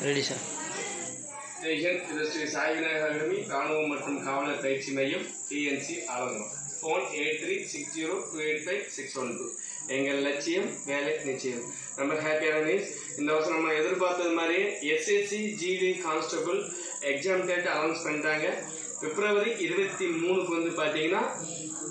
Ready sir. ஜெய்ஹிந்த். இது Sri Sai Vinayagar academy ராணுவம் மற்றும் காவலர் பயிற்சி மையம் டிஎன்சி ஆலங்குளம். ஃபோன் 8360285612. எங்கள் லட்சியம் வேலை நிச்சயம். ரொம்ப ஹாப்பியான நியூஸ். இந்த வருஷம் நம்ம எதிர்பார்த்தது மாதிரி SSC GD constable exam date announce பண்ணிட்டாங்க. பிப்ரவரி 23க்கு வந்து பார்த்தீங்கன்னா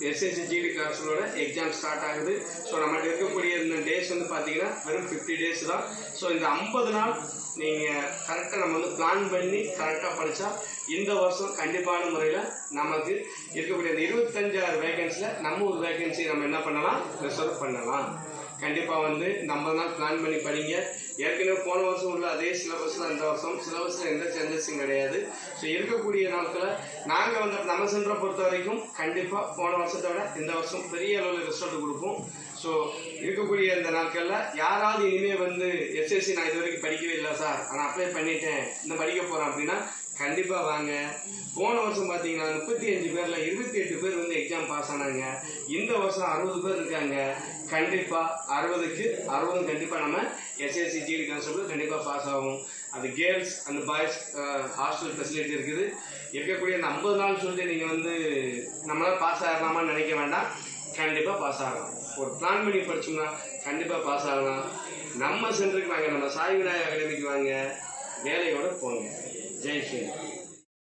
எஸ்எஸ்சி ஜிடி கான்ஸ்டபிளோட எக்ஸாம் ஸ்டார்ட் ஆகுது. ஸோ நம்மகிட்ட இருக்கக்கூடிய இந்த டேஸ் வந்து பார்த்தீங்கன்னா வெறும் 50 டேஸ் தான். ஸோ இந்த 50 நாள் நீங்கள் கரெக்டாக நம்ம வந்து பிளான் பண்ணி கரெக்டாக படித்தா இந்த வருஷம் கண்டிப்பான முறையில் நமக்கு இருக்கக்கூடிய இந்த 25,000 வேகன்சியில் நம்ம ஒரு வேகன்சி நம்ம என்ன பண்ணலாம், ரிசர்வ் பண்ணலாம். கண்டிப்பாக வந்து இந்த 50 நாள் பிளான் பண்ணி படிங்க. ஏற்கனவே போன வருஷம் உள்ள அதே சிலபஸ் தான் இந்த வருஷம். சிலபஸில் எந்த சேஞ்சஸும் கிடையாது. ஸோ இருக்கக்கூடிய நாட்களில் நாங்கள் வந்து நம்ம சென்டரை பொறுத்த வரைக்கும் கண்டிப்பாக போன வருஷத்தை விட இந்த வருஷம் பெரிய அளவில் ரிசல்ட் கொடுப்போம். ஸோ இருக்கக்கூடிய இந்த நாட்களில் யாராவது இனிமேல் வந்து எஸ்எஸ்சி நான் இது வரைக்கும் படிக்கவே இல்லை சார், ஆனால் அப்ளை பண்ணிட்டேன், இன்னும் படிக்க போகிறேன் அப்படின்னா கண்டிப்பாக வாங்க. போன வருஷம் பார்த்தீங்கன்னா 35 பேரில் 28 பேர் வந்து எக்ஸாம் பாஸ் ஆனாங்க. இந்த வருஷம் 60 பேர் இருக்காங்க. கண்டிப்பாக 60க்கு 60 கண்டிப்பாக நம்ம எஸ்எஸ்சி ஜிடி கான்ஸ்டபிள் கண்டிப்பாக பாஸ் ஆகும். அது girls and boys hostel facility இருக்குது. இருக்கக்கூடிய அந்த 50 நாள் சொல்லிட்டு நீங்கள் வந்து நம்மளால் பாஸ் ஆகலாமான்னு நினைக்க வேண்டாம். கண்டிப்பாக பாஸ் ஆகலாம். ஒரு பிளான் பண்ணி படிச்சோம்னா கண்டிப்பாக பாஸ் ஆகலாம். நம்ம சென்டருக்கு வாங்க, நம்ம சாய் விநாயகர் அகாடமிக்கு வாங்க, வேலையோடு போங்க. ஜெய் ஹிந்த்.